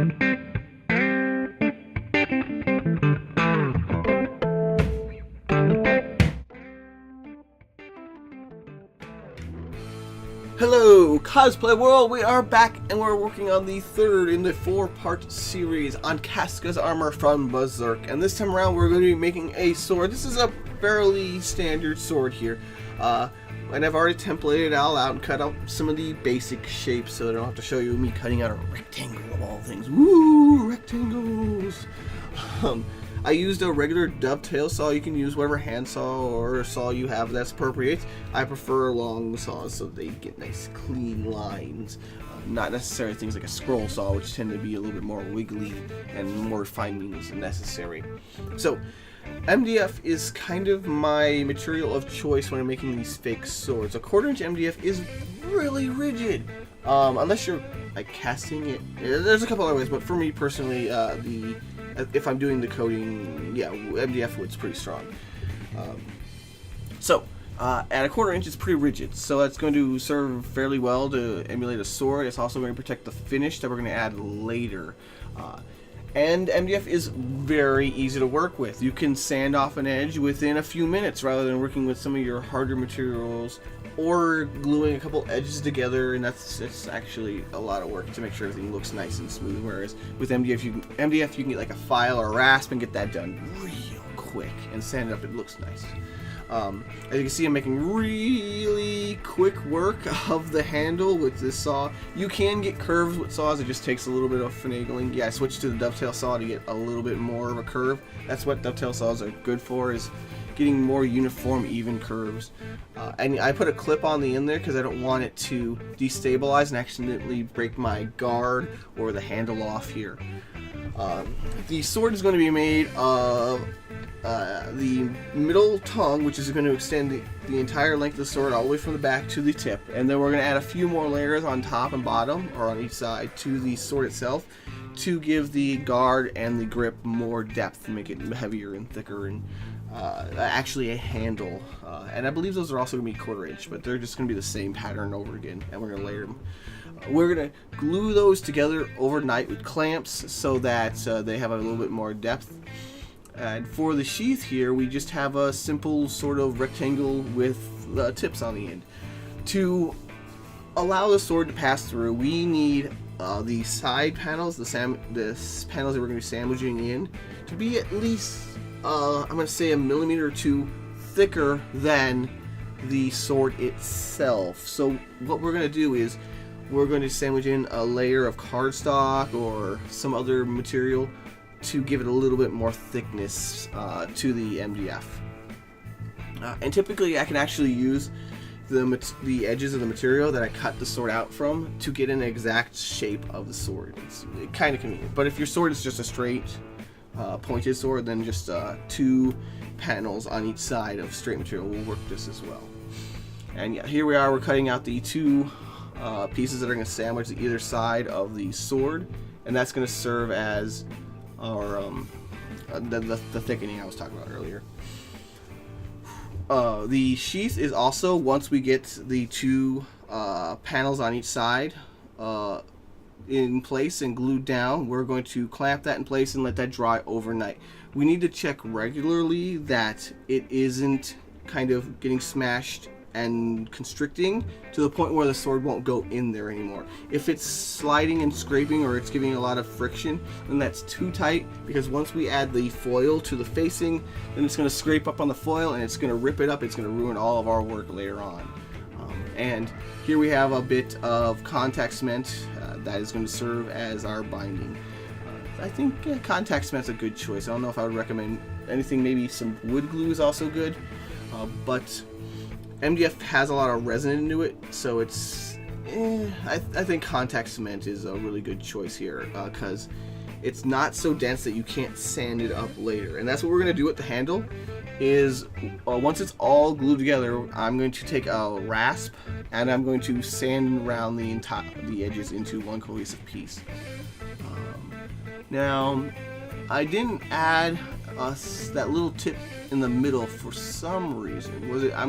Hello, Cosplay World! We are back and we're working on the third in the 4-part series on Casca's armor from Berserk. And this time around we're going to be making a sword. This is a fairly standard sword here. And I've already templated it all out and cut out some of the basic shapes so I don't have to show you me cutting out a rectangle of all things. Woo! Rectangles! I used a regular dovetail saw. You can use whatever hand saw or saw you have that's appropriate. I prefer long saws so they get nice clean lines. Not necessarily things like a scroll saw, which tend to be a little bit more wiggly and more refinement is necessary. So, MDF is kind of my material of choice when I'm making these fake swords. A 1/4" MDF is really rigid. Unless you're like casting it. There's a couple other ways, but for me personally, if I'm doing the coating, yeah, MDF wood's pretty strong. At a 1/4" it's pretty rigid, so that's going to serve fairly well to emulate a sword. It's also going to protect the finish that we're going to add later. And MDF is very easy to work with. You can sand off an edge within a few minutes rather than working with some of your harder materials or gluing a couple edges together, and that's actually a lot of work to make sure everything looks nice and smooth. Whereas with MDF you can get like a file or a rasp and get that done real quick and sand it up. It looks nice. As you can see, I'm making really quick work of the handle with this saw. You can get curves with saws, it just takes a little bit of finagling. Yeah, I switched to the dovetail saw to get a little bit more of a curve. That's what dovetail saws are good for, is getting more uniform, even curves. And I put a clip on the end there because I don't want it to destabilize and accidentally break my guard or the handle off here. The sword is going to be made of the middle tongue, which is going to extend the entire length of the sword all the way from the back to the tip, and then we're going to add a few more layers on top and bottom, or on each side, to the sword itself to give the guard and the grip more depth, make it heavier and thicker, and actually a handle. And I believe those are also going to be 1/4", but they're just going to be the same pattern over again, and we're going to layer them. We're going to glue those together overnight with clamps so that they have a little bit more depth. And for the sheath here, we just have a simple sort of rectangle with tips on the end. To allow the sword to pass through, we need the side panels, the panels that we're going to be sandwiching in, to be at least, I'm going to say, 1 millimeter or 2 thicker than the sword itself. So what we're going to do is we're going to sandwich in a layer of cardstock or some other material to give it a little bit more thickness to the MDF. And typically I can actually use the edges of the material that I cut the sword out from to get an exact shape of the sword. It's kind of convenient. But if your sword is just a straight pointed sword, then just 2 panels on each side of straight material will work just as well. And yeah, here we are, we're cutting out the 2 pieces that are going to sandwich either side of the sword, and that's going to serve as our the thickening I was talking about earlier. The sheath is also, once we get the 2 panels on each side in place and glued down, we're going to clamp that in place and let that dry overnight. We need to check regularly that it isn't kind of getting smashed and constricting to the point where the sword won't go in there anymore. If it's sliding and scraping or it's giving a lot of friction, then that's too tight, because once we add the foil to the facing, then it's going to scrape up on the foil and it's going to rip it up. It's going to ruin all of our work later on. And here we have a bit of contact cement that is going to serve as our binding. I think contact cement's a good choice. I don't know if I would recommend anything. Maybe some wood glue is also good, but MDF has a lot of resin into it, so it's I think contact cement is a really good choice here, because it's not so dense that you can't sand it up later. And that's what we're going to do with the handle, is once it's all glued together, I'm going to take a rasp and I'm going to sand around the edges into one cohesive piece. Now, I didn't add that little tip in the middle for some reason. I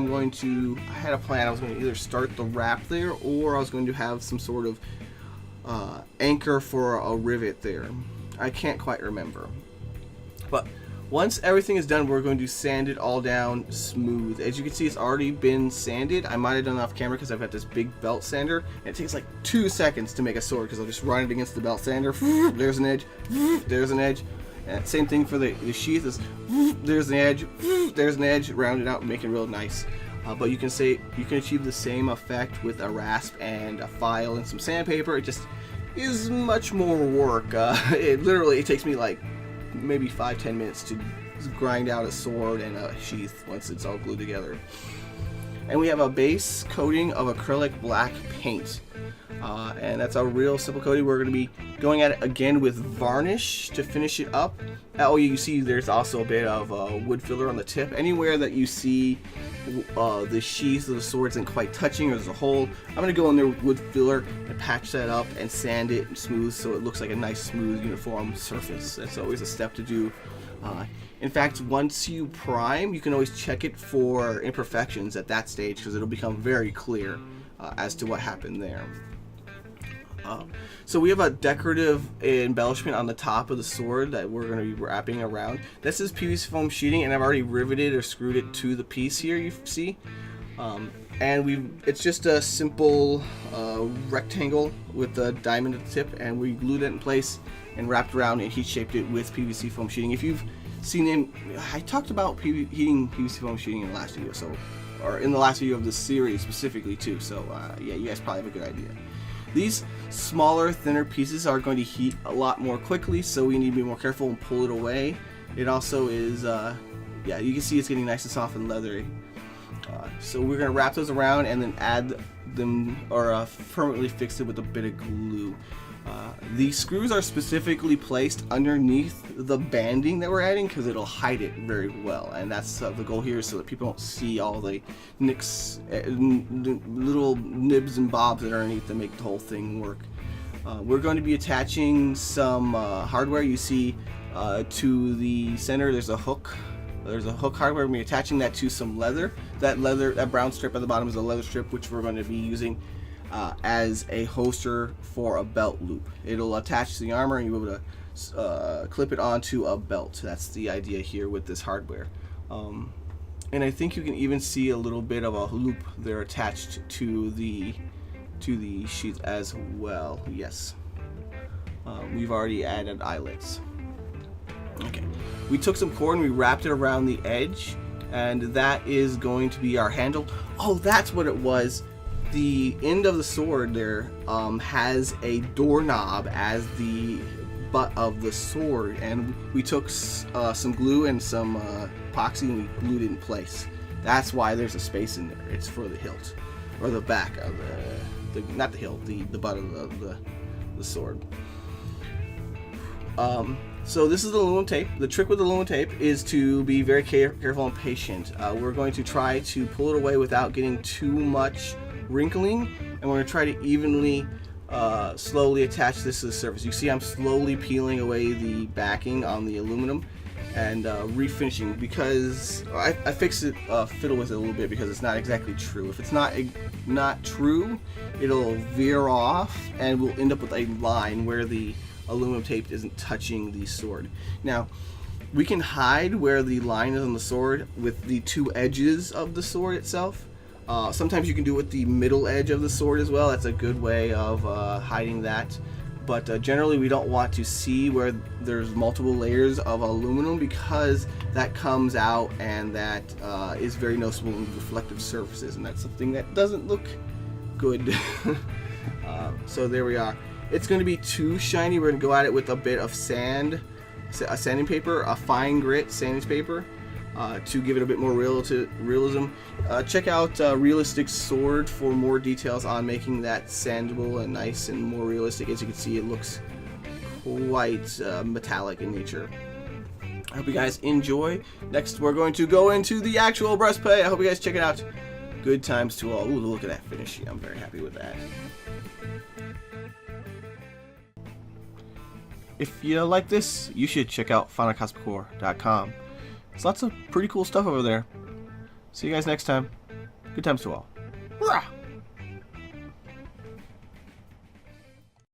had a plan. I was going to either start the wrap there, or I was going to have some sort of anchor for a rivet there. I can't quite remember. But once everything is done, we're going to sand it all down smooth. As you can see, it's already been sanded. I might have done it off camera because I've got this big belt sander. And it takes like 2 seconds to make a sword because I'll just run it against the belt sander. There's an edge. There's an edge. And same thing for the sheath. Is there's an edge. There's an edge. Round it out and make it real nice. But you can achieve the same effect with a rasp and a file and some sandpaper. It just is much more work. It takes me like maybe 5-10 minutes to grind out a sword and a sheath once it's all glued together. And we have a base coating of acrylic black paint. And that's a real simple coating. We're going to be going at it again with varnish to finish it up. Oh, you see there's also a bit of wood filler on the tip. Anywhere that you see the sheath of the sword isn't quite touching or there's a hole, I'm going to go in there with wood filler and patch that up and sand it smooth so it looks like a nice, smooth, uniform surface. That's always a step to do. In fact, once you prime, you can always check it for imperfections at that stage because it'll become very clear as to what happened there. So we have a decorative embellishment on the top of the sword that we're going to be wrapping around. This is PVC foam sheeting, and I've already riveted or screwed it to the piece here, you see. And it's just a simple rectangle with a diamond at the tip, and we glued it in place and wrapped around and heat shaped it with PVC foam sheeting. If you've seen it, I talked about heating PVC foam sheeting in the last video, or in the last video of this series specifically too. So yeah, you guys probably have a good idea. These smaller, thinner pieces are going to heat a lot more quickly, so we need to be more careful and pull it away. It also is, yeah, you can see it's getting nice and soft and leathery. So we're going to wrap those around and then add them, or permanently fix it with a bit of glue. These screws are specifically placed underneath the banding that we're adding because it'll hide it very well, and that's the goal here, so that people don't see all the nicks, little nibs and bobs that are underneath to make the whole thing work. We're going to be attaching some hardware. You see to the center there's a hook. There's a hook hardware. We're going to be attaching that to some leather. That brown strip at the bottom is a leather strip, which we're going to be using as a holster for a belt loop. It'll attach to the armor and you'll be able to clip it onto a belt. That's the idea here with this hardware. And I think you can even see a little bit of a loop there attached to the sheath as well. Yes. We've already added eyelets. Okay. We took some cord and we wrapped it around the edge, and that is going to be our handle. Oh, that's what it was. The end of the sword there has a doorknob as the butt of the sword, and we took some glue and some epoxy and we glued it in place. That's why there's a space in there. It's for the hilt, or the back of not the hilt, the butt of the sword. So this is the aluminum tape. The trick with the aluminum tape is to be very careful and patient. We're going to try to pull it away without getting too much wrinkling, and we're going to try to evenly slowly attach this to the surface. You see I'm slowly peeling away the backing on the aluminum and refinishing, because I fixed it, fiddle with it a little bit because it's not exactly true. If it's not true, it'll veer off and we'll end up with a line where the aluminum tape isn't touching the sword. Now we can hide where the line is on the sword with the two edges of the sword itself. Sometimes you can do it with the middle edge of the sword as well. That's a good way of hiding that. But generally we don't want to see where there's multiple layers of aluminum, because that comes out and that is very noticeable in reflective surfaces, and that's something that doesn't look good. So there we are. It's going to be too shiny. We're going to go at it with a bit of sand, a sanding paper, a fine grit sanding paper, to give it a bit more realism. Check out Realistic Sword for more details on making that sandable and nice and more realistic. As you can see, it looks quite metallic in nature. I hope you guys enjoy. Next, we're going to go into the actual breastplate. I hope you guys check it out. Good times to all. Ooh, look at that finishing. I'm very happy with that. If you like this, you should check out finalcosmiccore.com. There's lots of pretty cool stuff over there. See you guys next time. Good times to all. Rah!